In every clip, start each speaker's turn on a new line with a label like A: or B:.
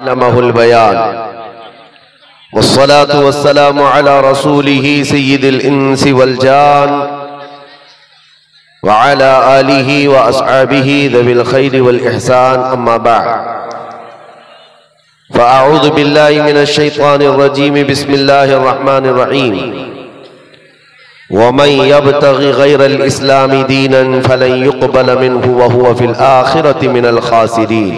A: अल्लमहुल बयान वस्सलातु वस्सलामु अला रसूलिही सय्यिदिल इंसी वल जान व अला आलिही व अस्हाबिही ज़विल खैरि वल इहसान अम्मा बअद फ़अऊज़ु बिल्लाहि मिनश शैतानिर रजीम बिस्मिल्लाहिर रहमानिर रहीम वमन यब्तगि गैरल इस्लामी दीनन फलन युक़बल मिन्हु व हुवा फिल आखिरति मिनल खासिरीन।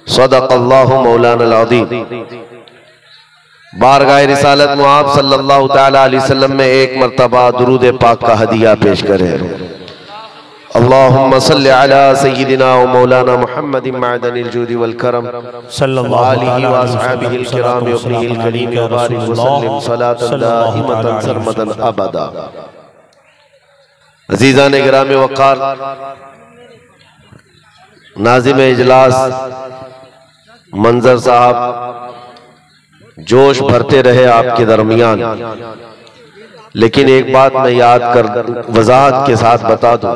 A: सदक़ल्लाहु मौलाना अज़ीम। बारगाह रिसालत मुआब सल्लल्लाहु तआला अलैहि वसल्लम में एक मर्तबा दुरूद पाक का हदिया पेश करें। अल्लाहुम्मा सल्लि अला सय्यिदिना व मौलाना मुहम्मदिन मअदनिल जूदि वल करम सल्लल्लाहु अलैहि व अस्हाबिहिल किराम व अपनिहिल करीम व बारिक व सल्लिम सलातन दाइमतन सरमदन अबदा। अज़ीज़ान गिराम वक़ार, नाज़िम इजलास मंजर साहब, जोश भरते रहे आपके दरमियान, लेकिन एक बात मैं याद कर वजाहत के साथ बता दूं,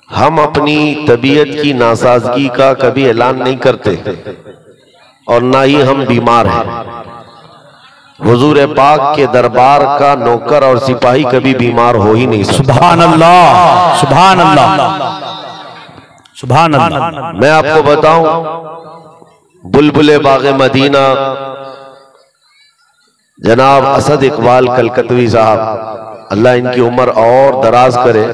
A: हम अपनी तबीयत की नासाजगी का कभी ऐलान नहीं करते और ना ही हम बीमार हैं। हुजूर पाक के दरबार का नौकर और सिपाही कभी बीमार हो ही नहीं सकता।
B: सुभान अल्लाह, सुभान अल्लाह, सुभान अल्लाह।
A: मैं आपको बताऊं, बुलबुले बागे मदीना जनाब असद इकबाल कलकतवी साहब, अल्लाह इनकी उम्र और दराज करे,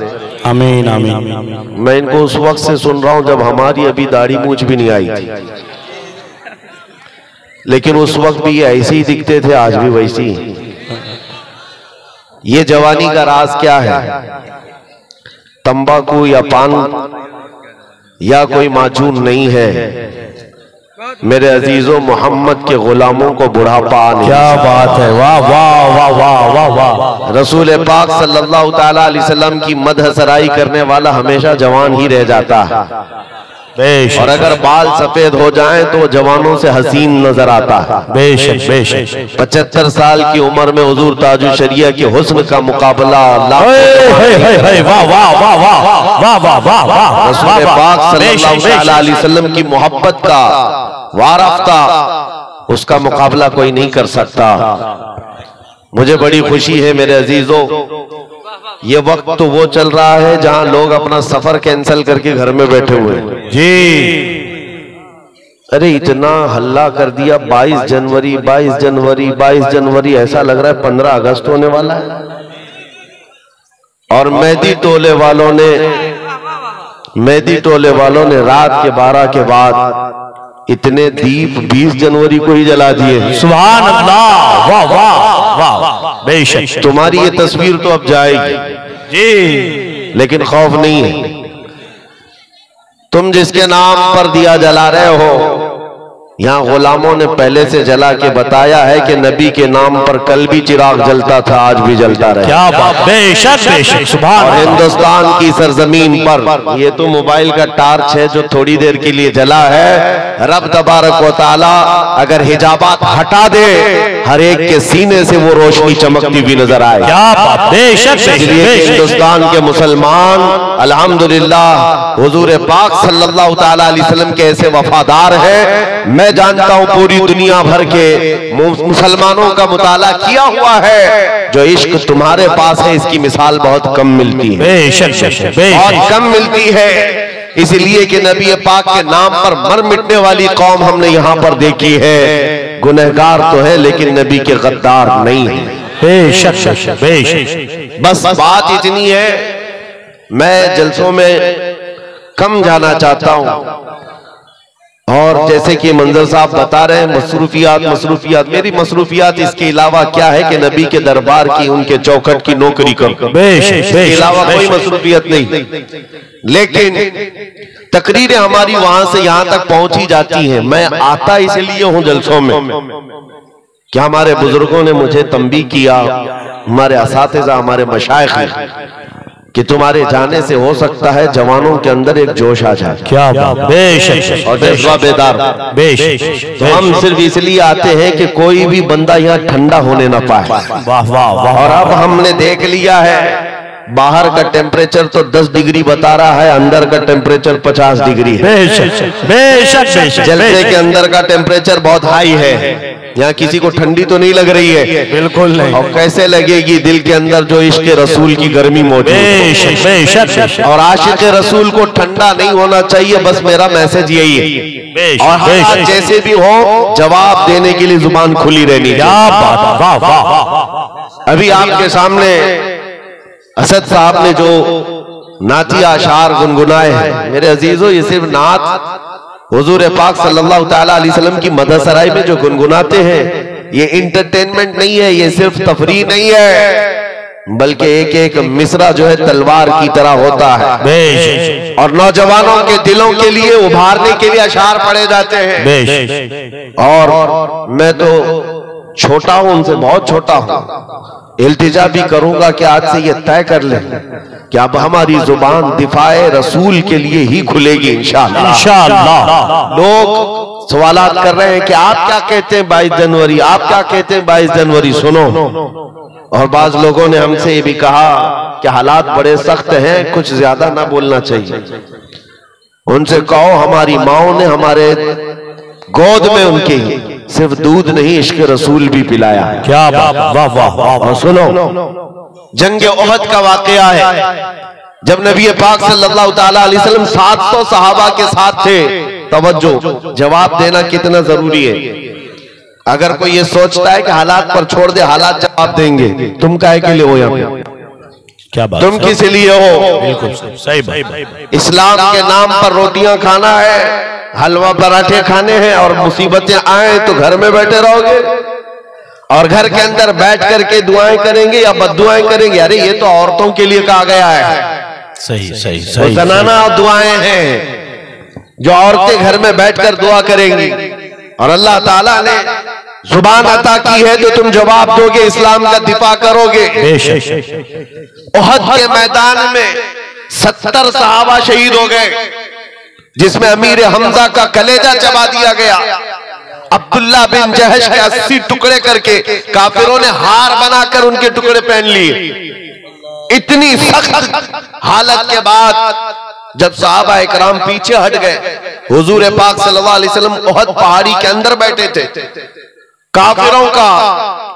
B: आमीन आमीन।
A: मैं इनको उस वक्त से सुन रहा हूं जब हमारी अभी दाढ़ी मूंछ भी नहीं आई थी, लेकिन उस वक्त भी ये ऐसे ही दिखते थे, आज भी वैसी ही। ये जवानी का राज क्या है? तंबाकू या पान या कोई माजून नहीं है मेरे अजीजों, मोहम्मद के गुलामों को बुढ़ापा नहीं।
B: क्या बात है, वाह वाह वाह वाह वाह वाह।
A: रसूल पाक सल्लल्लाहु ताला अलैहि वसल्लम की मदह सराई करने वाला हमेशा जवान ही रह जाता है, और अगर बाल सफेद हो जाएं तो जवानों से हसीन नजर आता है।
B: बेशक बेशक।
A: 75 साल की उम्र में हुजूर ताजुल शरिया के हुस्न का मुकाबला रसूल पाक सल्लल्लाहु अलैहि वसल्लम की मोहब्बत का वारफ्ता, उसका मुकाबला कोई नहीं कर सकता। मुझे बड़ी खुशी है मेरे अजीजों, ये वक्त तो वो चल रहा है जहां लोग अपना सफर कैंसिल करके घर में बैठे हुए हैं
B: जी।
A: अरे इतना हल्ला कर दिया, 22 जनवरी 22 जनवरी 22 जनवरी, ऐसा लग रहा है 15 अगस्त होने वाला है। और मेहंदी टोले वालों ने रात के 12 के बाद इतने दीप 20 जनवरी को ही जला दिए।
B: सुभान अल्लाह, वाह वाह वाह। बेशक
A: तुम्हारी ये तस्वीर तो अब जाएगी
B: जी,
A: लेकिन खौफ नहीं है। तुम जिसके नाम पर दिया जला रहे हो, यहाँ गुलामों ने पहले से जला के बताया है कि नबी के नाम पर कल भी चिराग जलता था, आज भी जलता रहे।
B: क्या बात, बेशक बेशक। सुभान।
A: और हिंदुस्तान की सरजमीन पर ये तो मोबाइल का टार्च है जो थोड़ी देर के लिए जला है। रब तबारक व तआला अगर हिजाबात हटा दे, हर एक के सीने से वो रोशनी चमकती हुई नजर आए।
B: क्या बात, बेशक।
A: इसलिए हिंदुस्तान के मुसलमान अल्हम्दुलिल्लाह हुजूर पाक सल्लल्लाहु तआला अलैहि वसल्लम के ऐसे वफादार हैं। मैं जानता हूं पूरी दुनिया भर के मुसलमानों का मुताला किया हुआ है, जो इश्क तुम्हारे पास है इसकी मिसाल बहुत कम मिलती है,
B: बेशक
A: बहुत कम मिलती है। इसलिए कि नबी पाक के नाम पर मर मिटने वाली कौम हमने यहाँ पर देखी है। गुनहगार तो है लेकिन नबी के गद्दार नहीं है।
B: बेशक बेशक।
A: बस बात इतनी है, मैं जलसों में कम जाना चाहता हूं, और जैसे कि मंजर साहब बता रहे हैं मसरूफियात, मेरी मसरूफियात इसके अलावा क्या है कि नबी के दरबार की, उनके चौखट की नौकरी करूं, इसके अलावा कोई मसरूफियत नहीं। लेकिन तकरीरें हमारी वहां से यहां तक पहुंची जाती हैं। मैं आता इसलिए हूं जलसों में कि हमारे बुजुर्गों ने मुझे तंबीह किया, हमारे असातिज़ा, हमारे मशाइख ने, कि तुम्हारे जाने से हो सकता है जवानों के अंदर एक जोश आ जाए।
B: क्या बात, बेशक।
A: और जज्बा बेदार,
B: बेशक।
A: तो हम सिर्फ इसलिए आते हैं कि कोई भी बंदा यहाँ ठंडा होने ना पाए।
B: वाह वाह वाह।
A: और अब हमने देख लिया है बाहर का टेम्परेचर तो 10 डिग्री बता रहा है, अंदर का टेम्परेचर 50 डिग्री है।
B: बेशक बेशक बेशक।
A: जलसे के अंदर का टेम्परेचर बहुत हाई है, यहाँ किसी को ठंडी तो नहीं लग रही है,
B: बिल्कुल नहीं।
A: और कैसे लगेगी दिल के अंदर जो इश्क रसूल की गर्मी मौजूद है।
B: बेशक बेशक।
A: और आशिक रसूल को ठंडा नहीं होना चाहिए, बस मेरा मैसेज यही है। और हालात जैसे भी हो जवाब देने के लिए जुबान खुली रहनी।
B: क्या बात, वाह वाह।
A: अभी आपके सामने असद साहब ने जो नातिया अशार गुनगुनाए हैं, मेरे अजीजों, ये सिर्फ नात हुजूर पाक सल्लल्लाहु ताला अलैहि वसल्लम की मदद सराय में जो गुनगुनाते हैं, ये इंटरटेनमेंट नहीं है, ये सिर्फ तफरीह नहीं है, बल्कि एक एक मिसरा जो है तलवार की तरह होता है। और नौजवानों के दिलों के लिए उभारने के लिए अशार पढ़े जाते हैं। और मैं तो छोटा हूं, उनसे बहुत छोटा हूं, इल्तिजा भी करूंगा कि आज से ये तय कर लें कि अब हमारी जुबान दिफाए रसूल के लिए ही खुलेगी इंशाअल्लाह।
B: इंशाअल्लाह।
A: लोग सवालात कर रहे हैं कि आप क्या कहते हैं 22 जनवरी, आप क्या कहते हैं 22 जनवरी, सुनो। और बाज लोगों ने हमसे ये भी कहा कि हालात बड़े सख्त हैं, कुछ ज्यादा ना बोलना चाहिए। उनसे कहो हमारी माओ ने हमारे गोद में उनके सिर्फ दूध नहीं इश्क रसूल भी पिलाया है।
B: क्या बात, वाह वाह।
A: और सुनो, जंग ओहद का वाकया है, जब नबी पाक सल्लल्लाहु ताला अलैहि वसल्लम 700 सहाबा के साथ थे। तवज्जो, जवाब देना कितना जरूरी है। अगर कोई ये सोचता है कि हालात पर छोड़ दे, हालात जवाब देंगे, तुम काहे के लिए हो यहाँ पे?
B: क्या बात,
A: तुम किस लिए हो?
B: बिल्कुल सही बात।
A: इस्लाम के नाम पर रोटियां खाना है, हलवा पराठे खाने हैं, और मुसीबतें आए तो घर में बैठे रहोगे और घर के अंदर बैठ करके दुआएं करेंगे या बद्दुआएं करेंगे? अरे ये तो औरतों के लिए कहा गया है।
B: सही सही
A: तो
B: सही।
A: जनाना दुआएं हैं जो औरतें घर में बैठकर दुआ करेंगी, और अल्लाह ताला ने जुबान अता की है तो तुम जवाब दोगे, इस्लाम का दिफा करोगे। ओहद के मैदान में 70 सहाबा शहीद हो गए, जिसमें अमीर हमजा का कलेजा चबा दिया गया। अब्दुल्ला बिन जहश के 80 टुकड़े करके काफिरों ने हार बनाकर उनके टुकड़े पहन लिए। इतनी सख्त हालत के बाद जब सहाबा इकराम पीछे हट गए, हुजूर पाक सल्लल्लाहु अलैहि वसल्लम ओहद पहाड़ी के अंदर बैठे थे। काफिरों का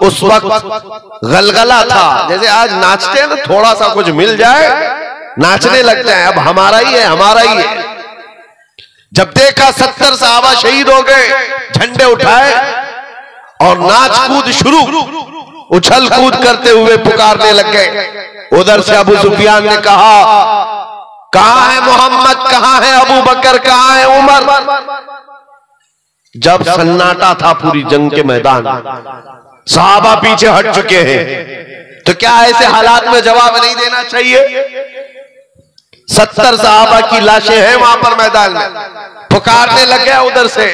A: उस वक्त गलगला था, जैसे आज नाचते हैं ना, थोड़ा सा कुछ मिल जाए नाचने लगते हैं, अब हमारा ही है, हमारा ही है। जब देखा 70 सहाबा शहीद हो गए, झंडे उठाए और नाच कूद शुरू, उछल कूद करते हुए पुकारने लग गए। उधर से अबू सुफियान ने कहा, कहां है मोहम्मद, कहां है अबू बकर, कहां है उमर? जब सन्नाटा था पूरी जंग के मैदान, सहाबा पीछे हट चुके हैं, तो क्या ऐसे हालात में जवाब नहीं देना चाहिए? 70 सहाबा की लाशें हैं वहां पर मैदान में, पुकारने लग गया उधर से।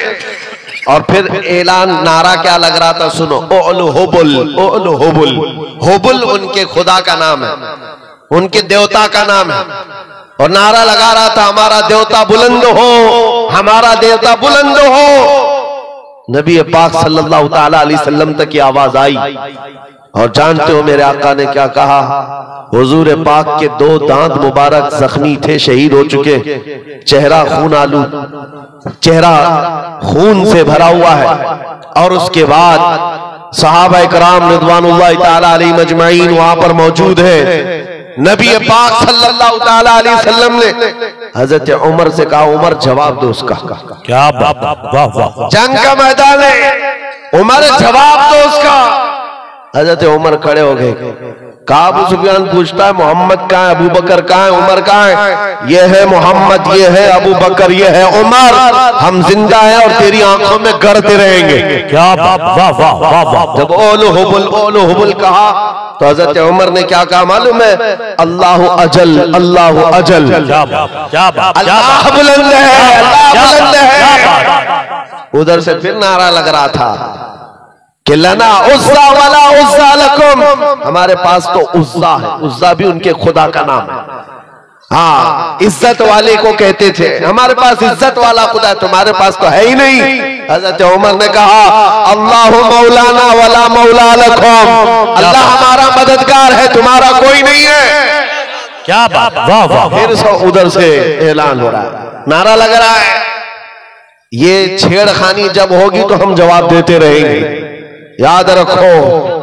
A: और फिर ऐलान, नारा क्या लग रहा था, सुनो, ओलो होबुल, ओलो होबुल। होबुल उनके खुदा का नाम है, उनके देवता का नाम है, और नारा लगा रहा था, हमारा देवता बुलंद हो, हमारा देवता बुलंद हो। नबी पाक सल्लल्लाहु ताला अलैहि वसल्लम तक की आवाज आई, और जानते हो मेरे आका ने क्या कहा? हुजूर पाक के 2 दांत मुबारक जख्मी थे, शहीद हो चुके, चेहरा खून आलू, चेहरा खून से भरा हुआ है। और उसके बाद सहाबा इकराम रिज़वानुल्लाहि ताला अलैहिम अजमईन वहां पर मौजूद है। नबी पाक सल्लल्लाहु ताला अलैहि वसल्लम ने हजरत उमर से कहा, उमर जवाब दो उसका।
B: क्या बात, वाह वाह।
A: जंग का मैदान है, उमर जवाब दो उसका। हजरत उमर खड़े हो गए, कहा, अबू सुफियान पूछता है मोहम्मद कहाँ है, अबू बकर कहाँ है, उमर कहाँ है? ये है मोहम्मद, ये है अबू बकर, ये है उमर, हम जिंदा हैं और तेरी आंखों में गड़ते रहेंगे।
B: क्या बात, वाह वाह वाह वाह।
A: जब ओलो हुबुल कहा तो हजरत उमर ने क्या कहा मालूम है? अल्लाह अजल, अल्लाह अजल।
B: क्या बात,
A: अल्लाह बुलंद है, अल्लाह बुलंद है। उधर से फिर नारा लग रहा था कि लना उज़्ज़ा वला उज़्ज़ा लकुम, हमारे पास तो उज़्ज़ा है, उज़्ज़ा भी उनके खुदा का नाम है। हाँ, इज्जत वाले को कहते थे, हमारे पास इज्जत वाला खुदा है, तुम्हारे पास तो है ही नहीं। हज़रत उमर ने कहा, अल्लाह मौलाना वला मौला लकुम, अल्लाह हमारा मददगार है, तुम्हारा कोई नहीं है।
B: क्या बात, वाह वाह।
A: फिर उधर से ऐलान हो रहा है, नारा लग रहा है, ये छेड़खानी जब होगी तो हम जवाब देते रहेंगे। याद रखो,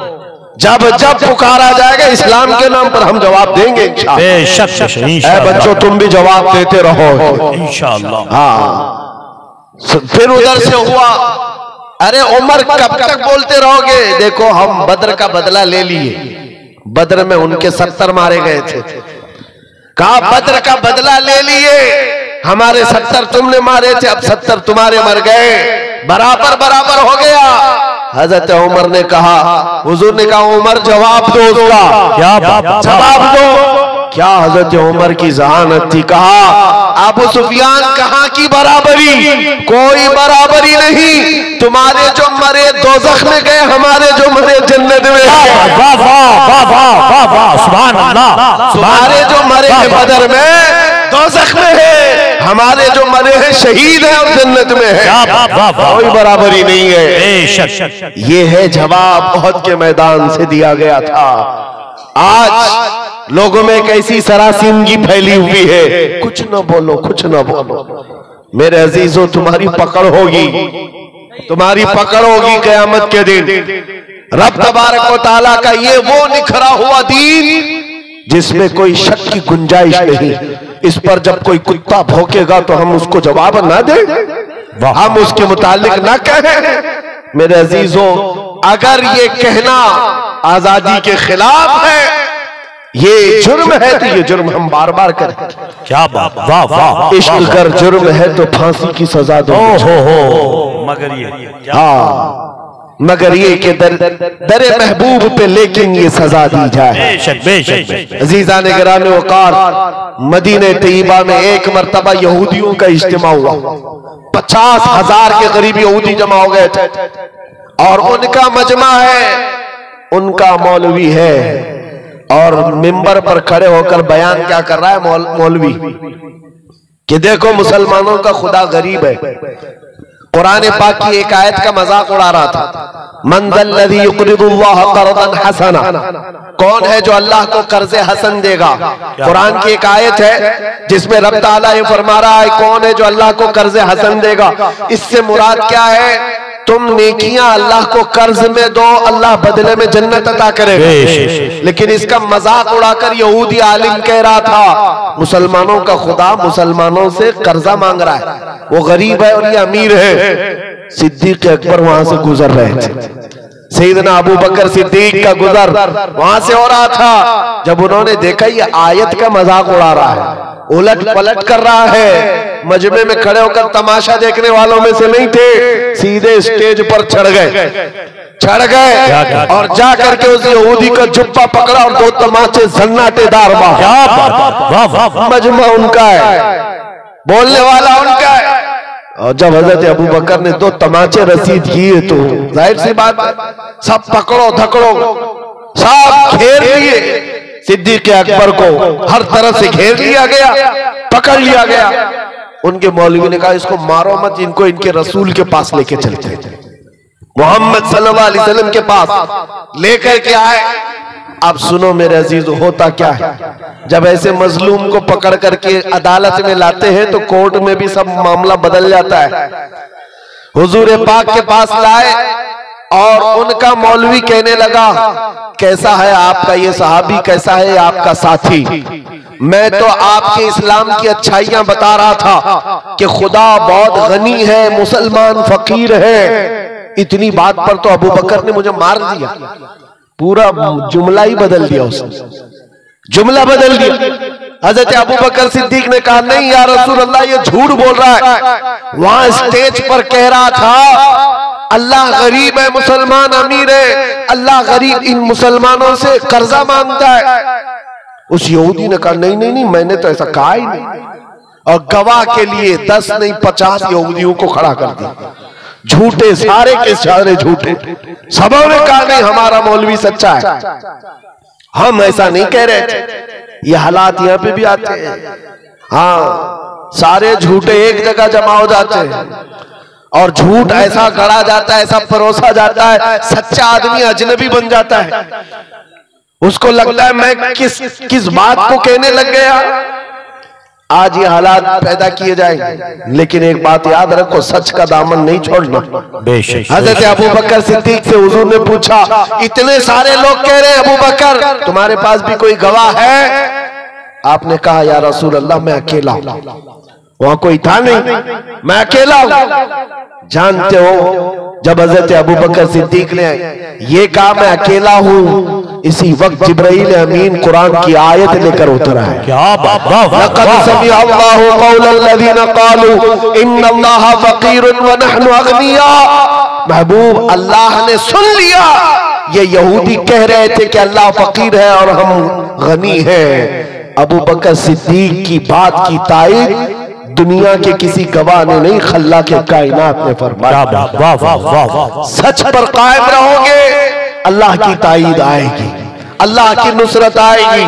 A: जब जब पुकारा जाएगा इस्लाम के नाम पर हम जवाब देंगे इंशाअल्लाह। बच्चों तुम भी जवाब देते रहो
B: इंशाअल्लाह।
A: हाँ, फिर उधर से हुआ, अरे उमर कब तक बोलते रहोगे? देखो हम बद्र का बदला ले लिए, बद्र में उनके 70 मारे गए थे। कहा बद्र का बदला ले लिए, हमारे 70 तुमने मारे थे, अब 70 तुम्हारे मर गए, बराबर बराबर हो गया। हजरत उमर ने कहा, हुजूर ने कहा उमर जवाब दो उसका,
B: क्या
A: जवाब दो। क्या हजरत उमर की जहानत थी। कहा अबू सुफियान कहाँ की बराबरी, कोई बराबरी नहीं। तुम्हारे जो मरे दोज़ख में गए, हमारे जो मरे जन्नत में।
B: वाह वाह वाह वाह वाह, सुभान अल्लाह।
A: तुम्हारे जो मरे हैं बदर में दोज़ख में है, हमारे जो मरे हैं शहीद हैं और जन्नत में है। कोई बराबरी नहीं है। ये है जवाब उहद के मैदान से दिया गया था। आज लोगों में कैसी सरासीनगी फैली हुई है, कुछ न बोलो, कुछ न बोलो। मेरे अजीजों, तुम्हारी पकड़ होगी, तुम्हारी पकड़ होगी क़यामत के दिन। रब तबारक व तआला का ये वो निखरा हुआ दीन जिसमें कोई शक की गुंजाइश नहीं। इस पर जब कोई कुत्ता भौंकेगा तो हम उसको जवाब ना दें, हम उसके मुतालिक ना कहें। मेरे अजीजों, अगर ये कहना आजादी के खिलाफ है, ये जुर्म है, तो ये जुर्म हम बार बार करें।
B: क्या बात, वाह वाह।
A: इश्क अगर जुर्म है तो फांसी की सजा दो।
B: मगर ये,
A: हाँ, मगर ये कि दरे महबूब पे लेकिन ये सजा दी जाए। अजीज़ान गिरामी वक़ार, मदीने तैयबा में एक मरतबा यहूदियों का इज्तिमा हुआ। 50,000 के करीब यहूदी जमा हो गए थे और उनका मजमा है, उनका मौलवी है और मिंबर पर खड़े होकर बयान क्या कर रहा है मौलवी कि देखो मुसलमानों का खुदा गरीब है। कुरान पाक की एक आयत का मजाक उड़ा रहा था, मन ज़ल्लज़ी युक़रिदुल्लाह क़र्ज़न हसना, कौन है जो अल्लाह को कर्ज हसन देगा। कुरान की एक आयत है जिसमें रब ताला ये फरमा रहा है, कौन है जो अल्लाह को कर्ज हसन देगा। इससे मुराद क्या है? तुम नेकियां अल्लाह को कर्ज में दो, अल्लाह बदले में जन्नत अता करेगा। लेकिन इसका मजाक उड़ाकर यहूदी आलिम कह रहा था, मुसलमानों का खुदा मुसलमानों से कर्जा मांग रहा है, वो गरीब है और ये अमीर है। सिद्दीक अकबर वहां से गुजर रहे थे, सैयदना अबू बकर सिद्दीक का गुजर वहां से हो रहा था। जब उन्होंने देखा ये आयत का मजाक उड़ा रहा है, उलट पलट कर रहा है, मजमे में खड़े होकर तमाशा देखने वालों में से नहीं थे, सीधे स्टेज पर चढ़ गए और जा करके उस यहूदी का जुब्बा पकड़ा और 2 तमाचे सन्नाटेदार मारे। मजमा उनका है, बोलने वाला उनका है। और जब हजरत अबू बकर ने 2 तमाचे रसीद किए तो जाहिर सी बात, सब पकड़ो धकड़ो, सब घेर लिए। सिद्दीक अकबर को हर तरफ से घेर लिया गया, पकड़ लिया गया। उनके मौलवी ने कहा इसको मारो मत, इनको इनके रसूल के पास लेके चलते, मोहम्मद सल्लल्लाहु अलैहि वसल्लम के पास लेकर के आए। अब सुनो मेरे अजीज, होता क्या है जब ऐसे मजलूम को पकड़ करके अदालत में लाते हैं तो कोर्ट में भी सब मामला बदल जाता है। हुजूर पाक के पास लाए और उनका मौलवी कहने लगा, कैसा है आपका ये सहाबी, कैसा है आपका साथी? मैं तो आपके इस्लाम की अच्छाइयां बता रहा था कि खुदा बहुत गनी है, मुसलमान फकीर है। इतनी बात पर तो अबू बकर ने मुझे मार दिया, पूरा जुमला ही बदल दिया, उसने जुमला बदल दिया। हजरत अबू बकर सिद्दीक ने कहा, नहीं या रसूल अल्लाह, ये झूठ बोल रहा है। वहां स्टेज पर कह रहा था अल्लाह गरीब है, मुसलमान अमीर है, अल्लाह गरीब इन मुसलमानों से कर्जा मांगता है। उस यहूदी ने कहा, नहीं नहीं नहीं, मैंने तो ऐसा कहा ही नहीं। और गवाह के लिए 10 नहीं 50 यहूदियों को खड़ा कर दिया, झूठे, सारे के सारे झूठे। सबों ने कहा नहीं, हमारा मौलवी सच्चा है, हम ऐसा नहीं कह रहे थे। ये हालात यहाँ पे भी आते हैं। हाँ, सारे झूठे एक जगह जमा हो जाते हैं और झूठ ऐसा गढ़ा जाता है, ऐसा परोसा जाता है, सच्चा आदमी अजनबी बन जाता है। उसको लगता है मैं किस बात को कहने लग गया। आज ये हालात पैदा किए जाएंगे, लेकिन एक बात याद रखो, सच का दामन नहीं छोड़ना। हजरत अबू बकर सिद्दीक से हुजूर ने पूछा, इतने सारे लोग कह रहे हैं अबू बकर तुम्हारे पास भी कोई गवाह है? आपने कहा या रसूल अल्लाह मैं अकेला हूं। वहां कोई था नहीं, मैं अकेला हूं। जानते हो जब हजरत अबू बकर सिद्दीक ने ये कहा मैं अकेला हूं, इसी वक्त जिब्राईल अमीन कुरान की आयत लेकर उतरा है।
B: क्या बात,
A: लक़द समिअ अल्लाहु क़ौलल लज़ीना क़ालू इन्नल्लाहा फ़क़ीरुन व नहनु अग़निया। महबूब अल्लाह ने सुन लिया, ये यहूदी कह रहे थे कि अल्लाह फकीर है और हम गनी हैं। अबू बकर सिद्दीक की बात की तायद दुनिया के किसी गवाह ने नहीं, खल्ला के कायनात ने फरमाया। सच पर कायम रहोगे, अल्लाह की तायद आएगी, अल्लाह की नुसरत आएगी,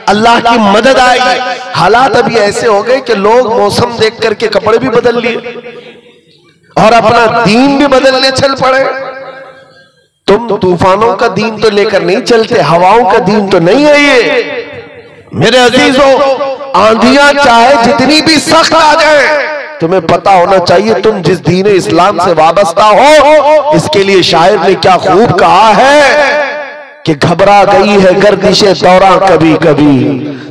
A: अल्लाह की मदद आएगी। हालात अभी ऐसे हो गए कि लोग मौसम देख करके कपड़े भी बदल लिए और अपना दीन भी बदलने चल पड़े। तुम तूफानों का दीन तो लेकर नहीं चलते, हवाओं का दीन तो नहीं है ये। मेरे अजीजों, आंधियां चाहे जितनी भी सख्त आ जाए, तुम्हें पता होना चाहिए तुम जिस दीन इस्लाम से वाबस्ता हो। इसके लिए शायर ने क्या खूब कहा है कि घबरा गई है गर्दिशे दौरा कभी कभी,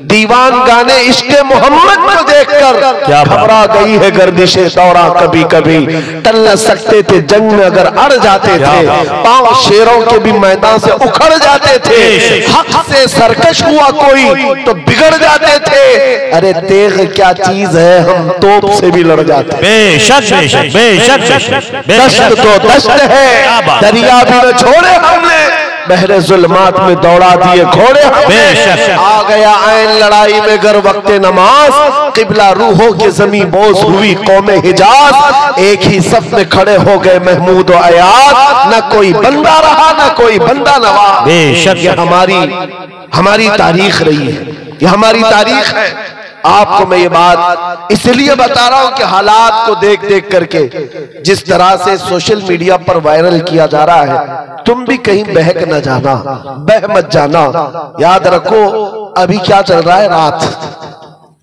A: दीवान गाने इश्क़े मोहम्मद को देखकर घबरा गई है गर्दिशे दौरा कभी कभी। टल न सकते थे जंग में अगर अड़ जाते थे, पांव शेरों के भी मैदान से उखड़ जाते थे। हक से सरकश हुआ कोई तो बिगड़ जाते थे। अरे तेग क्या चीज है, हम तोप से भी लड़ जाते।
B: बेशक बेशक बेशक,
A: दश्त तो दश्त है, दरिया भी न छोड़े हमने, बहरे जुल्मात में दौड़ा दिए घोड़े हमें। आ गया ऐन लड़ाई में गर वक्ते नमाज, किबला रूहों की जमीन बोझ हुई कौमे हिजाज। एक ही सफ में खड़े हो गए महमूद और अयाज, न कोई बंदा रहा न कोई बंदा नवाज। बेशक ये हमारी तारीख रही है, ये हमारी तारीख है। आपको मैं ये बात इसलिए बता रहा हूं कि हालात को देख देख करके जिस तरह से सोशल मीडिया पर वायरल किया जा रहा है, तुम भी कहीं बहक न जाना, बह मत जाना। याद रखो अभी क्या चल रहा है, रात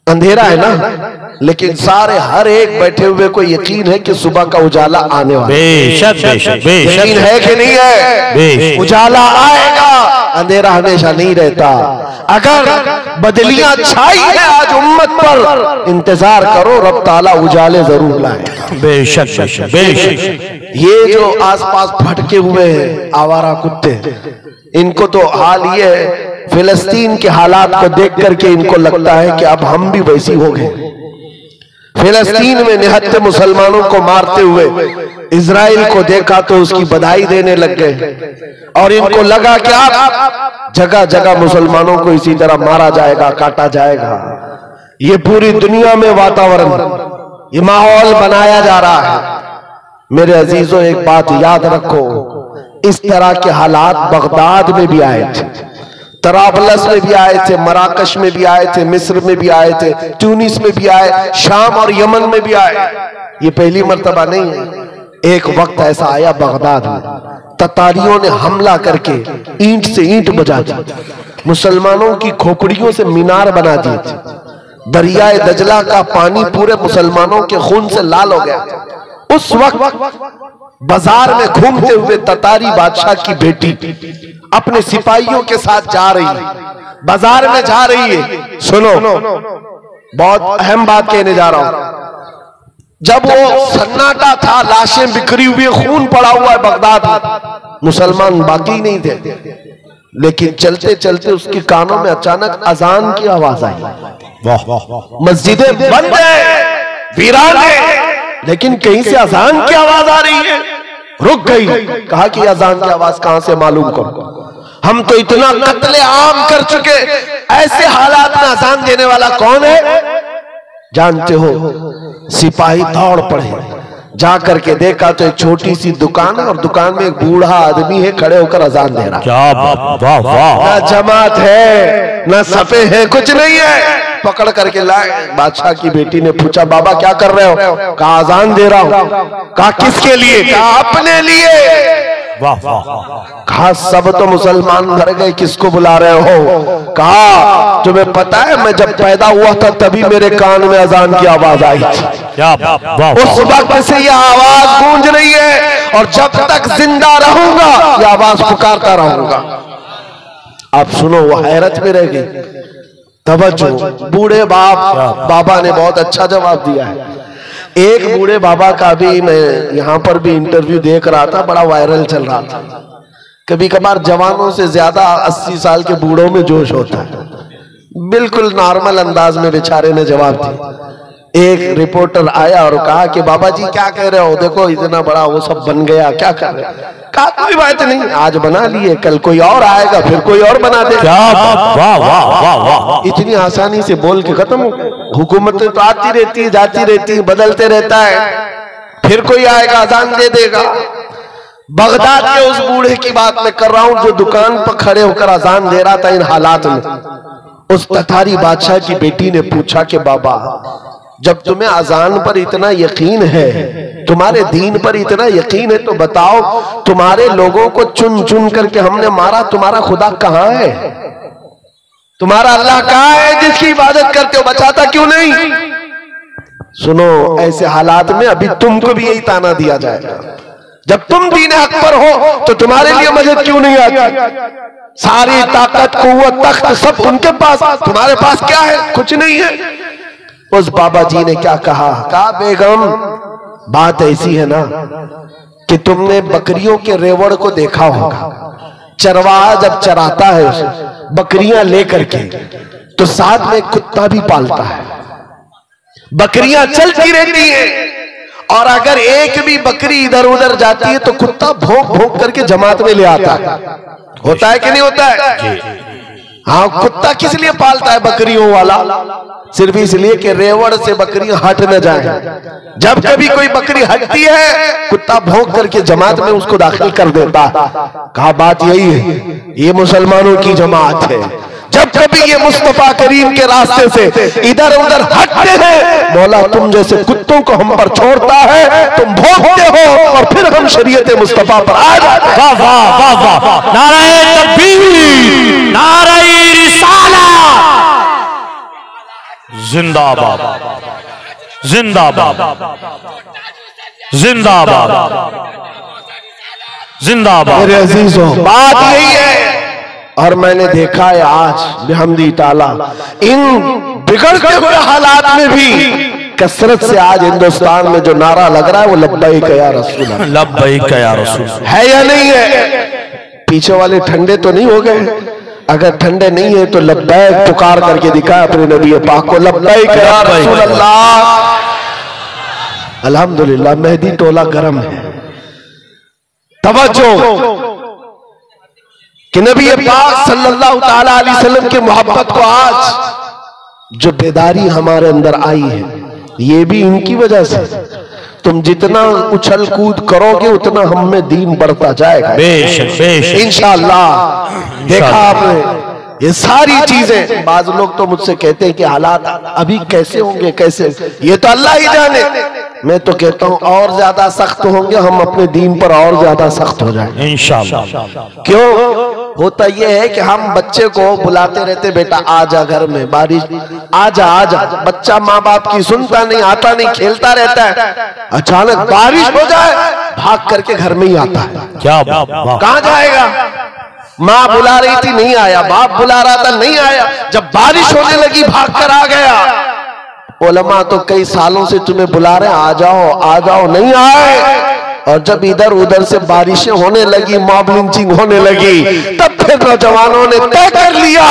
A: अंधेरा है ना, लेकिन सारे हर एक बैठे हुए को यकीन है कि सुबह का उजाला आने वाला है।
B: बेशक बेशक बेशक,
A: यकीन है कि नहीं है? उजाला आएगा, अंधेरा हमेशा नहीं रहता। अगर बदलियां छाई है आज उम्मत पर, इंतजार करो रब ताला उजाले जरूर लाए।
B: बेशक बेशक बेशक।
A: ये जो आसपास भटके हुए हैं आवारा कुत्ते, इनको तो हाल ये है, फिलिस्तीन के हालात को देख करके इनको लगता है कि अब हम भी वैसी हो गए। फिलिस्तीन में निहत्ते मुसलमानों को मारते हुए इजराइल को देखा तो उसकी बधाई देने लग गए, और इनको लगा कि अब जगह जगह मुसलमानों को इसी तरह मारा जाएगा, काटा जाएगा। ये पूरी दुनिया में वातावरण, ये माहौल बनाया जा रहा है। मेरे अजीजों एक बात याद रखो, इस तरह के हालात बगदाद में भी आए थे, तराबलस में भी आए थे, मराकश में भी आए थे, मिस्र में भी आए थे, ट्यूनिस में भी आए, शाम और यमन में भी आए। ये पहली मर्तबा नहीं है। एक वक्त ऐसा आया बगदाद में, ततारियों ने हमला करके ईंट से ईंट बजा दी, मुसलमानों की खोपड़ियों से मीनार बना दिए थे। दरियाए दजला का पानी पूरे मुसलमानों के खून से लाल हो गया। उस वक्त बाजार में घूमते हुए ततारी बादशाह की बेटी अपने सिपाहियों के साथ जा रही है, बाजार में जा रही है। सुनो, बहुत अहम बात कहने जा रहा हूं। जब वो सन्नाटा था, लाशें बिखरी हुई, खून पड़ा हुआ है बगदाद में, मुसलमान बाकी नहीं थे, लेकिन चलते चलते उसके कानों में अचानक अजान की आवाज आई। मस्जिदें बंद है, वीरान है, लेकिन कहीं से अजान की आवाज आ रही है। रुक गई, कहा कि अजान की आवाज कहां से मालूम करो, हम तो इतना कत्ले आम कर चुके, ऐसे हालात में अजान देने वाला कौन है? जानते हो, सिपाही दौड़ पड़े, जाकर के देखा तो एक छोटी सी दुकान है और दुकान में एक बूढ़ा आदमी है खड़े होकर अजान दे रहा।
B: क्या वाह वाह,
A: ना जमात है ना सफे है, कुछ नहीं है। पकड़ करके लाए। बादशाह की बेटी ने पूछा, बाबा क्या कर रहे हो? कहा अजान दे रहा हूं। कहा किसके लिए? कहा अपने लिए।
B: वाह वाह।
A: कहा सब तो मुसलमान मर गए, किसको बुला रहे हो? कहा तुम्हें पता है मैं जब पैदा हुआ था तभी मेरे कान में अजान की आवाज आई थी।
B: क्या
A: उस वक्त से यह आवाज गूंज रही है और जब तक जिंदा रहूंगा यह आवाज पुकारता रहूंगा। आप सुनो, वो हैरत में रह गई। तवज्जो, बूढ़े बाबा ने बहुत अच्छा जवाब दिया है। एक बूढ़े बाबा का भी मैं यहां पर भी इंटरव्यू देख रहा था, बड़ा वायरल चल रहा था। कभी कभार जवानों से ज्यादा 80 साल के बूढ़ों में जोश होता है। बिल्कुल नॉर्मल अंदाज में बेचारे ने जवाब दिया। एक रिपोर्टर आया और कहा कि बाबा जी क्या कह रहे हो, देखो इतना बड़ा वो सब बन गया, क्या कर रहे हो? कहा कोई बात नहीं, आज बना लिए, कल कोई और आएगा, फिर कोई और बना दे। इतनी आसानी से बोल के खत्म हो गए। हुकूमतें तो आती रहती है, जाती रहती है, बदलते रहता है, फिर कोई आएगा अजान दे देगा। बगदाद के उस बूढ़े की बात मैं कर रहा हूं जो दुकान पर खड़े होकर अजान दे रहा था इन हालात में। उस ततारी बादशाह की बेटी ने पूछा कि बाबा जब तुम्हें अजान पर इतना यकीन है, तुम्हारे दीन पर इतना यकीन है, तो बताओ तुम्हारे लोगों को चुन चुन करके हमने मारा, तुम्हारा खुदा कहाँ है? तुम्हारा अल्लाह कहाँ है जिसकी इबादत करते हो? बचाता क्यों नहीं? सुनो, ऐसे हालात में अभी तुमको भी यही ताना दिया जाएगा। जब तुम दीन हक पर हो तो तुम्हारे लिए मदद क्यों नहीं आती? सारी ताकत, कुव्वत, तख्त सब उनके पास, तुम्हारे पास क्या है? कुछ नहीं है। उस बाबा जी ने क्या कहा? कहा बेगम बात ऐसी है ना कि तुमने बकरियों के रेवड़ को देखा होगा। चरवाहा जब चराता है बकरियां लेकर के तो साथ में कुत्ता भी पालता है। बकरियां चलती रहती हैं और अगर एक भी बकरी इधर उधर जाती है तो कुत्ता भौंक भौंक करके जमात में ले आता है। होता है कि नहीं होता है? हाँ, कुत्ता किस लिए पालता है बकरियों वाला? सिर्फ इसलिए कि रेवड़ से बकरियां हट न जाएं। जब कभी कोई बकरी हटती है कुत्ता भौंक करके जमात में उसको दाखिल कर देता। कहा बात यही है, ये मुसलमानों की जमात है। जब कभी ये मुस्तफा करीम के रास्ते से इधर उधर हटते हैं, मौला तुम जैसे कुत्तों को हम पर छोड़ता है, तुम भौंकते हो और फिर हम शरीयत मुस्तफा पर आ जाते हैं।
B: वाह वाह वाह वाह। नाराए तकबीर, नाराए रिसालत, जिंदाबाद जिंदाबाद जिंदाबाद जिंदाबाद।
A: मेरे अजीजों, बात यही है। और मैंने देखा है आज बिहम्दी ताला इन बिगड़ते हुए हालात में भी कसरत से आज हिंदुस्तान में जो नारा लग रहा है वो लब्बैक या रसूल अल्लाह,
B: लब्बैक या रसूल
A: है या नहीं है? पीछे वाले ठंडे तो नहीं हो गए? अगर ठंडे नहीं है तो लब्बैक पुकार करके दिखाया अपने नबी पाक को, लब्बैक या रसूल अल्लाह। अल्हम्दुलिल्लाह मेहदी टोला गर्म है। तवज्जो कि नबी पाक सल्लल्लाहु ताला अलैहि वसल्लम की मोहब्बत को आज जो बेदारी हमारे अंदर आई है ये भी इनकी वजह से। तुम जितना उछल कूद करोगे उतना हम में दीन बढ़ता जाएगा इंशाअल्लाह। देखा आपने ये सारी चीजें। बाज लोग तो मुझसे कहते हैं कि हालात अभी कैसे होंगे, कैसे, ये तो अल्लाह ही जाने। मैं तो कहता हूं और ज्यादा सख्त होंगे हम, अपने दीन पर और ज्यादा सख्त हो जाएंगे इंशाअल्लाह। क्यों होता यह है कि हम बच्चे को बुलाते रहते, बेटा आ जा घर में, बारिश आजा आजा। बच्चा माँ बाप की सुनता नहीं, आता नहीं, खेलता रहता है। अचानक बारिश हो जाए भाग करके घर में ही आता है।
B: क्या
A: कहाँ जाएगा? माँ बुला रही थी नहीं आया, बाप बुला रहा था नहीं आया, जब बारिश होने लगी भाग कर आ गया। उलमा तो कई सालों से तुम्हें बुला रहे आ जाओ, नहीं आए। और जब इधर उधर से बारिशें होने लगी, मॉब लिंचिंग होने लगी, तब फिर नौजवानों ने तय कर लिया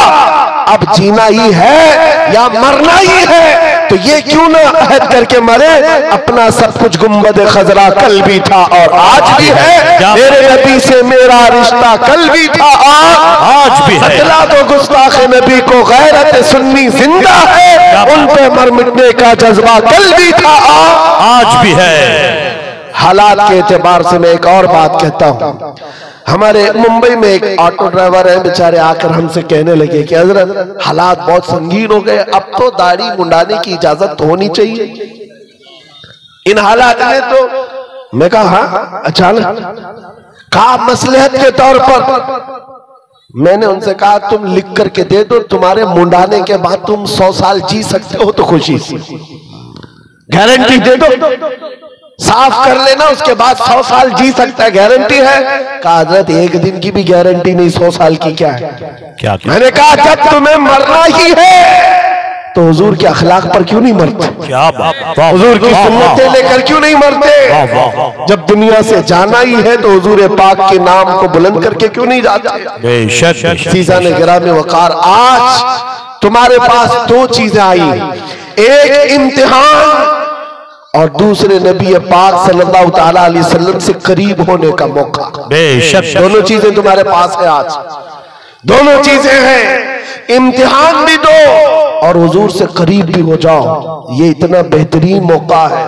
A: अब जीना ही है या मरना ही है, तो ये क्यों ना अहद करके मरे। अपना सब कुछ गुंबद खजरा कल भी था और आज भी है, मेरे नबी से मेरा रिश्ता कल भी था आज भी है। अतला तो गुस्ताख नबी को गैरत सुन्नी जिंदा है, उन पे मर मिटने का जज्बा कल भी था
B: आज भी है।
A: हालात के एतबार से मैं एक और बात कहता हूं। हमारे मुंबई में एक ऑटो ड्राइवर है, बेचारे आकर हमसे कहने लगे कि हजरत हालात बहुत संगीन हो गए, अब तो दाढ़ी मुंडाने की इजाजत होनी चाहिए इन हालात में। तो मैं कहा हाँ, अचानक कहा मसलहत के तौर पर। मैंने उनसे कहा तुम लिख करके दे दो, तुम्हारे मुंडाने के बाद तुम 100 साल जी सकते हो तो खुशी से गारंटी दे दो, साफ कर लेना, उसके बाद 100 साल जी सकता है, गारंटी है। कहा हजरत एक दिन की भी गारंटी नहीं, 100 साल की क्या है। क्या? मैंने कहा जब तुम्हें मरना ही है तो हुजूर के अखलाक पर क्यों नहीं मरते? क्या हुजूर की सुन्नतें लेकर क्यों नहीं मरते? जब दुनिया से जाना ही है तो हुजूर पाक के नाम को बुलंद करके क्यों नहीं जाते? सीज़ान गिरामी वकार, आज तुम्हारे पास 2 चीजें आई, एक इम्तिहान और दूसरे नबी पाक सल्लल्लाहु ताला अलैहि वसल्लम से करीब होने का मौका। बेशक दोनों चीजें तुम्हारे पास है आज, दोनों चीजें हैं, इम्तिहान भी दो और हुजूर से करीब भी हो जाओ। ये इतना बेहतरीन मौका है।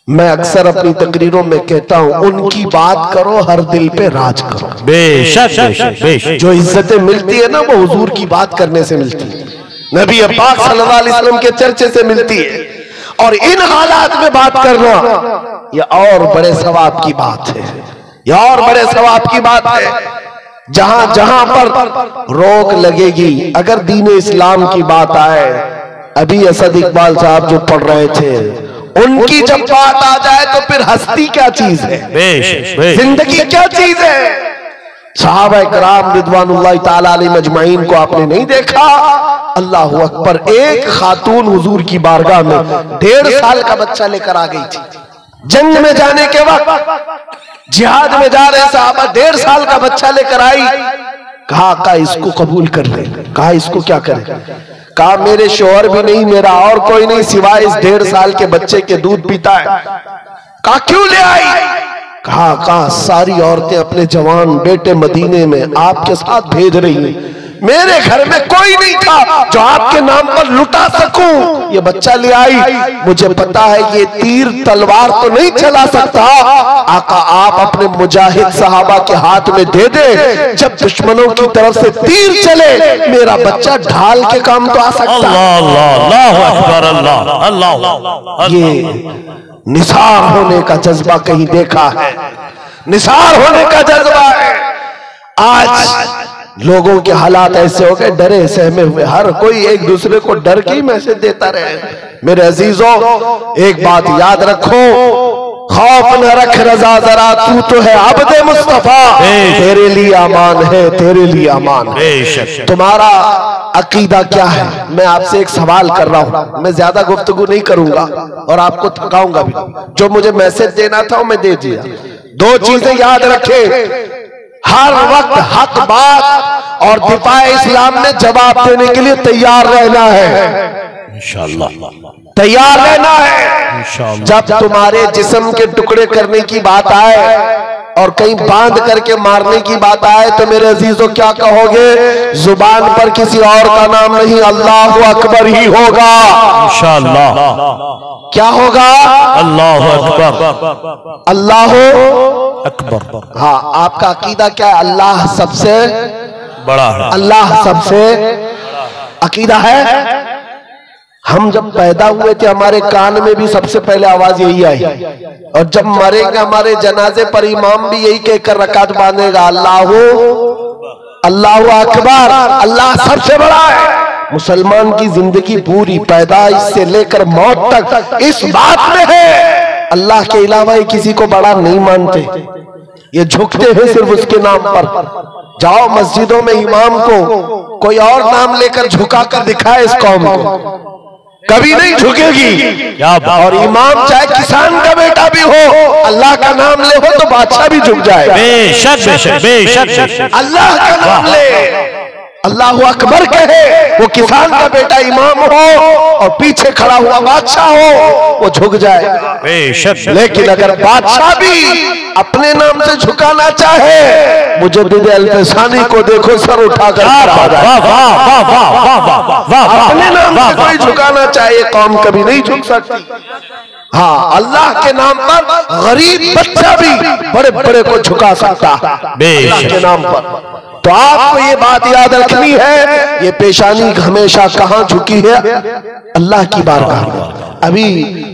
A: मैं अक्सर अपनी तकरीरों में कहता हूं, उनकी बात करो, हर दिल पे राज करो। बेशक जो इज्जतें मिलती है ना वो हुजूर की बात करने से मिलती है, नबी पाक सल्लल्लाहु अलैहि वसल्लम के चर्चे से मिलती है। और इन हालात में बात करना यह और बड़े सवाब की बात है, यह और बड़े सवाब की बात है। जहां जहां पर रोक लगेगी, अगर दीन इस्लाम की बात आए, अभी असद इकबाल साहब जो पढ़ रहे थे, उनकी जब बात आ जाए तो फिर हस्ती क्या चीज है, जिंदगी क्या चीज है। सहाबा किराम रिदवानुल्लाह ताला अलैहिम अजमाइन को आपने नहीं देखा? अल्लाह अकबर, एक खातून हुजूर की बारगाह में 1.5 साल का बच्चा लेकर आ गई थी। जंग में जाने के वक्त, जिहाद में जा रहे साहबा 1.5 साल का बच्चा लेकर आई। कहा इसको कबूल कर ले। कहा इसको क्या करें? कहा मेरे शोहर भी नहीं, मेरा और कोई नहीं सिवाय इस 1.5 साल के बच्चे के दूध पीता है। कहा क्यों ले आई? कहा सारी औरतें अपने जवान बेटे मदीने में आपके साथ भेज रही हैं, मेरे घर में कोई नहीं था जो आपके नाम पर लुटा सकूं, ये बच्चा ले आई। मुझे पता है ये तीर तलवार तो नहीं चला सकता, आका आप अपने मुजाहिद सहाबा के हाथ में दे दे, जब दुश्मनों की तरफ से तीर चले मेरा बच्चा ढाल के काम तो आ सकता है। अल्लाह अकबर, अल्लाह। ये निसार होने का जज्बा कहीं देखा है? निसार होने का जज्बा है। आज लोगों के हालात ऐसे हो गए, डरे सहमे हुए, हर कोई एक दूसरे को डर के ही मैसेज देता रहे। मेरे अजीजों, एक बात याद रखो, खौफ न रख रजा जरा, तू तो है अब्दे मुस्तफा, तेरे लिए अमान है, तेरे लिए अमान है। तुम्हारा अकीदा क्या है? मैं आपसे एक सवाल कर रहा हूं, मैं ज्यादा गुफ्तगू नहीं करूंगा और आपको थकाऊंगा भी। जो मुझे मैसेज देना था मैं दे दिया। 2 चीजें याद रखे, हर वक्त हक बात और दिफाए इस्लाम में जवाब देने के लिए तैयार रहना है, इंशाअल्लाह तैयार रहना है। जब तुम्हारे जिस्म के टुकड़े करने की बात आए और कहीं बांध करके मारने की बात आए तो मेरे अजीजों क्या कहोगे? जुबान पर किसी और का नाम नहीं, अल्लाह अकबर ही होगा, इंशाअल्लाह। क्या होगा? अल्लाह अकबर, अल्लाह अकबर। हाँ, आपका अकीदा क्या है? अल्लाह सबसे बड़ा है, अल्लाह सबसे अकीदा है। हम जब पैदा हुए थे हमारे कान में भी सबसे पहले आवाज यही आई, और जब मरेंगे हमारे जनाजे पर इमाम भी यही कहकर रकात बांधेगा, अल्लाह अल्लाह अकबर, अल्लाह सबसे बड़ा है। मुसलमान की जिंदगी पूरी पैदाइश से लेकर मौत तक इस बात में है, अल्लाह के अलावा ये किसी को बड़ा नहीं मानते, ये झुकते हैं सिर्फ उसके नाम पर। जाओ मस्जिदों में इमाम को कोई और नाम लेकर झुका कर दिखाए इस कौम को, कभी नहीं झुकेगी। और इमाम चाहे किसान का बेटा भी हो, अल्लाह का नाम ले हो तो बादशाह भी झुक जाए। बेशक बेशक बेशक, अल्लाह का नाम ले, अल्लाह अकबर कहे, वो किसान का बेटा इमाम हो और पीछे खड़ा हुआ बादशाह हो, वो झुक जाए। बेशक। लेकिन अगर बादशाह भी अपने नाम से झुकाना चाहे, मुजद्दिद अल-फसानी को देखो, सर उठाकर अपने नाम से कोई झुकाना चाहे, कौम कभी नहीं झुक सकती। हाँ, अल्लाह के नाम पर गरीब बच्चा भी बड़े बड़े को झुका सकता है, अल्लाह के नाम पर। तो आपको ये बात याद रखनी है, ये पेशानी हमेशा कहां झुकी है? अल्लाह की बारगाह। अभी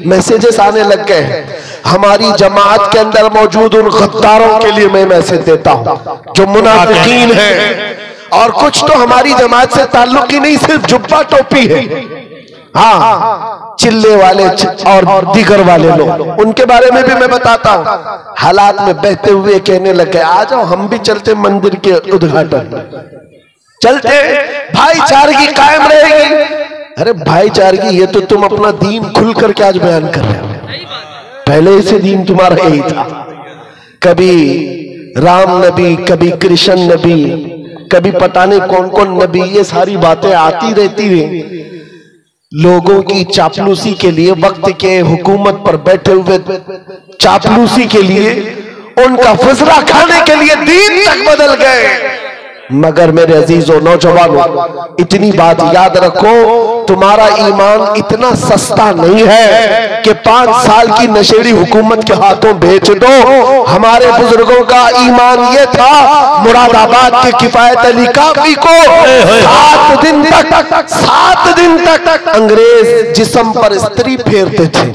A: मैसेजेस आने लग गए हैं, हमारी जमात के अंदर मौजूद उन गद्दारों के लिए मैं मैसेज देता हूं जो मुनाफिकीन है, और कुछ तो हमारी जमात से ताल्लुक ही नहीं, सिर्फ जुब्बा टोपी है, हाँ, चिल्ले वाले और दीगर वाले लोग, उनके बारे में भी मैं बताता हूं। हालात में बहते हुए कहने लगे आ जाओ हम भी चलते मंदिर के उद्घाटन, चलते, भाईचारगी कायम रहेगी। अरे भाईचारगी ये तो तुम अपना दीन खुल करके आज बयान कर रहे हो, पहले से दीन तुम्हारा यही था। कभी राम नबी, कभी कृष्ण नबी, कभी पता नहीं कौन कौन नबी, ये सारी बातें आती रहती हैं लोगों की चापलूसी के लिए, वक्त के हुकूमत पर बैठे हुए चापलूसी के लिए, उनका फुजरा खाने के लिए दीन तक बदल गए। मगर मेरे अजीजों नौजवानों, इतनी बात याद रखो, तुम्हारा ईमान इतना सस्ता नहीं है कि 5 साल की नशेड़ी हुकूमत के हाथों बेच दो। हमारे बुजुर्गों का ईमान ये था, मुरादाबाद के किफायत अली काफी को 7 दिन तक अंग्रेज जिस्म पर स्त्री फेरते थे,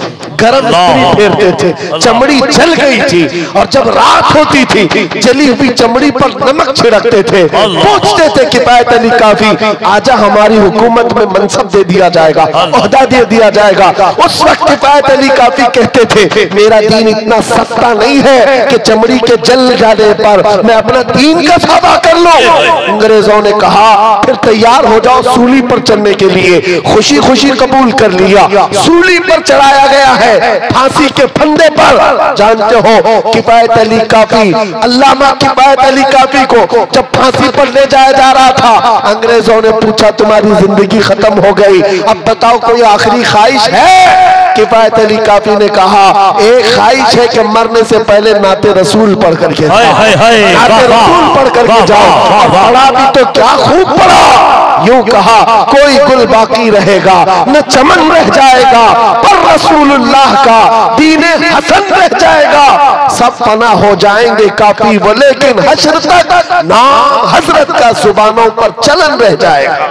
A: गरम स्त्री फेरते थे, चमड़ी जल गई थी, और जब रात होती थी जली हुई चमड़ी पर नमक छिड़कते थे, पूछते थे किफायत अली काफी आजा हमारी हुकूमत में मनसब दे दिया जाएगा, ओहदा दे दिया जाएगा। उस वक्त किफायत अली काफी कहते थे मेरा दीन इतना सस्ता नहीं है कि चमड़ी के जल जाने पर मैं अपना दीन का सौदा कर लूं। अंग्रेजों ने कहा फिर तैयार हो जाओ सूली पर चढ़ने के लिए, खुशी खुशी कबूल कर लिया, सूली पर चढ़ाया गया है, फांसी के फंदे पर। जानते हो किफायत अली काफी, अल्लामा किफायत अली काफी को जब फांसी पर ले जाया जा रहा था, अंग्रेजों ने पूछा तुम्हारी जिंदगी खत्म हो गई, अब बताओ कोई आखिरी ख्वाहिश है? किफायत अली काफी ने कहा एक ख्वाहिश है कि मरने से पहले नाते रसूल पढ़ करके नाते रसूल पढ़ करके जाओ। पढ़ा भी तो क्या खूब पढ़ा, यूं कहा कोई गुल बाकी रहेगा न चमन रह जाएगा, पर रसूलुल्लाह का दीने हसन रह जाएगा। सब फना हो जाएंगे काफी वो, लेकिन हश्र तक नाम हजरत का जुबानों पर चलन रह जाएगा।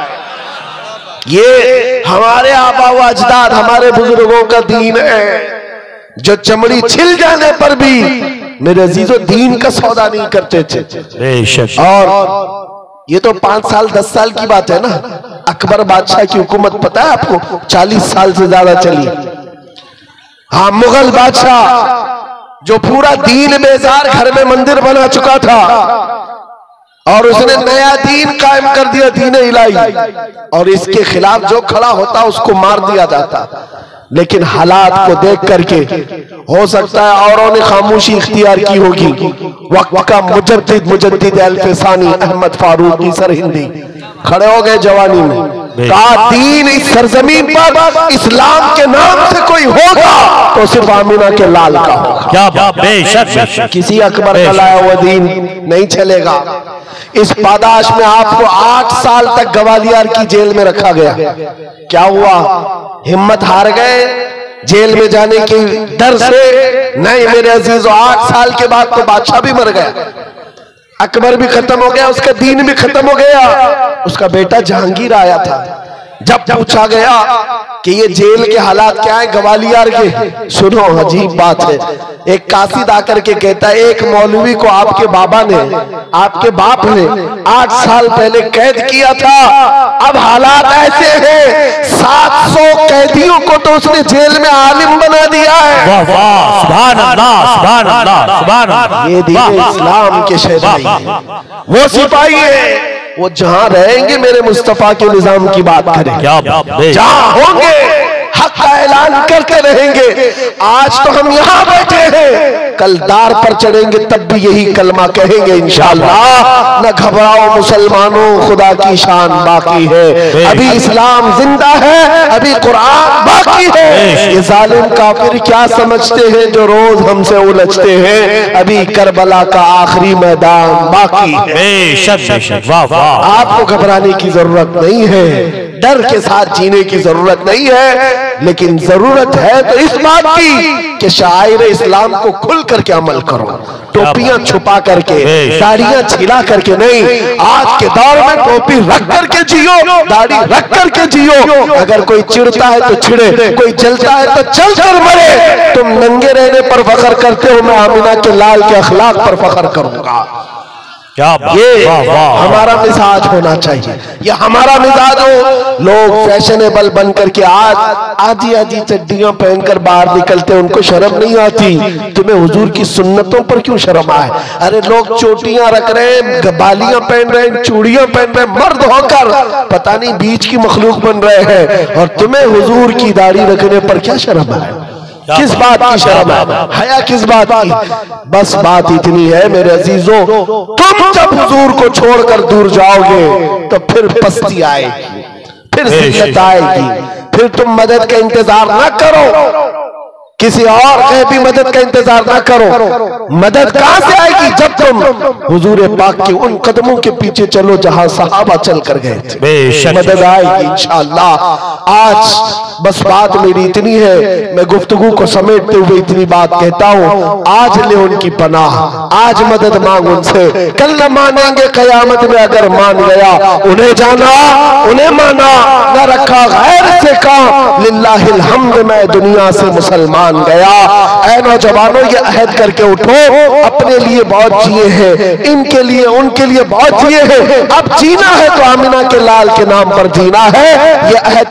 A: ये हमारे आबा व अजदाद, हमारे बुजुर्गों का दीन है, जो चमड़ी छिल जाने पर भी मेरे अजीजों दीन का सौदा नहीं करते थे। और ये तो 5 साल 10 साल की बात है ना, अकबर बादशाह की हुकूमत पता है आपको 40 साल से ज्यादा चली। हाँ, मुगल बादशाह जो पूरा दीन बेजार घर में मंदिर बना चुका था, और उसने नया दीन कायम कर दिया, दीन इलाही, और इसके खिलाफ जो खड़ा होता उसको मार दिया जाता। लेकिन हालात को देख करके हो सकता है औरों ने खामोशी इख्तियार की होगी। वक्त का मुजद्दिद अल-फिसानी अहमद फारूकी सरहिंदी खड़े हो गए जवानी में, कहा दीन इस सरजमीन पर इस्लाम के नाम से कोई होगा तो सिर्फ आमिना के लाल का होगा।
B: क्या बात, बेशक
A: किसी अकबर का लाया हुआ दीन नहीं चलेगा। इस पादाश में आपको 8 साल तक ग्वालियर की जेल में रखा गया। क्या हुआ? हिम्मत हार गए जेल में जाने के डर से? नहीं मेरे अजीजों, 8 साल के बाद तो बादशाह भी मर गया, अकबर भी खत्म हो गया, उसका दीन भी खत्म हो गया। उसका बेटा जहांगीर आया था। जब पूछा गया कि ये जेल के हालात क्या है ग्वालियर के, सुनो अजीब बात है, एक कासिद आकर के कहता है एक मौलवी को आपके बाबा ने, आपके बाप ने 8 साल पहले कैद किया था, अब हालात ऐसे हैं 700 कैदियों को तो उसने जेल में आलिम बना दिया है।
B: वाह वाह, सुभान अल्लाह, सुभान अल्लाह, सुभान अल्लाह।
A: ये दीन इस्लाम के शहदाई है, वो सिपाही है, वो जहां रहेंगे मेरे मुस्तफा के निजाम की बात करें, जहां होंगे हक का ऐलान करते रहेंगे। आज तो हम यहाँ बैठे हैं, कल दार पर चढ़ेंगे तब भी यही कलमा कहेंगे इंशाअल्लाह। न घबराओ मुसलमानों, खुदा की शान बाकी है, अभी इस्लाम जिंदा है, अभी कुरान बाकी है। ये जालिम काफिर क्या समझते हैं जो रोज हमसे उलझते हैं, अभी करबला का आखिरी मैदान बाकी है।
B: बेशक, वाह वाह।
A: आपको घबराने की जरूरत नहीं है, डर के साथ जीने की जरूरत नहीं है, लेकिन जरूरत है तो इस बात की कि शायर इस्लाम को खुल करके अमल करो, टोपियां छुपा करके, दाढ़ियां छिला करके नहीं। आज के दौर में टोपी रख करके जियो, दाढ़ी रख करके जियो। अगर कोई चिढ़ता है तो छिड़े, कोई जलता है तो चल कर मरे। तुम नंगे रहने पर फख्र करते हो, मैं आमिना के लाल के अखलाक पर फख्र करूंगा। ये हमारा मिजाज होना चाहिए, ये हमारा मिजाज हो। लोग फैशनेबल बन करके आज आधी आधी चड्डियां पहनकर बाहर निकलते, उनको शर्म नहीं आती। तुम्हें हुजूर की सुन्नतों पर क्यों शर्म आए? अरे लोग चोटियां रख रहे हैं, बालियां पहन रहे हैं, चूड़ियां पहन रहे हैं, मर्द होकर पता नहीं बीच की मखलूक बन रहे हैं, और तुम्हें हुजूर की दाढ़ी रखने पर क्या शर्म है? किस बात की शर्म है? हया किस बात की? बस बात इतनी है मेरे अजीजों, तुम जब हुजूर को छोड़कर दूर जाओगे तो फिर पस्ती आएगी, फिर जिल्लत आएगी, फिर तुम मदद का इंतजार ना करो, किसी और की मदद का इंतजार ना करो। मदद कहां से आएगी? जब तुम हुजूर पाक के उन कदमों के पीछे चलो जहां सहाबा चल कर गए थे, मदद आएगी इंशाअल्लाह। आज बस बात मेरी इतनी है, मैं गुफ्तगू को समेटते हुए इतनी बात कहता हूं, आज ले उनकी पनाह, आज मदद मांग उनसे, कल न मानेंगे कयामत में अगर मान गया। उन्हें जाना, उन्हें माना, न रखा गैर से काम, लिल्लाहिल हम्द मैं दुनिया से मुसलमान गया। ऐ नौजवानों, ये अहद करके उठो, अपने लिए बहुत जिए हैं, इनके लिए उनके लिए बहुत जिए हैं, अब जीना है तो आमिना के लाल के नाम पर जीना है। ये अहद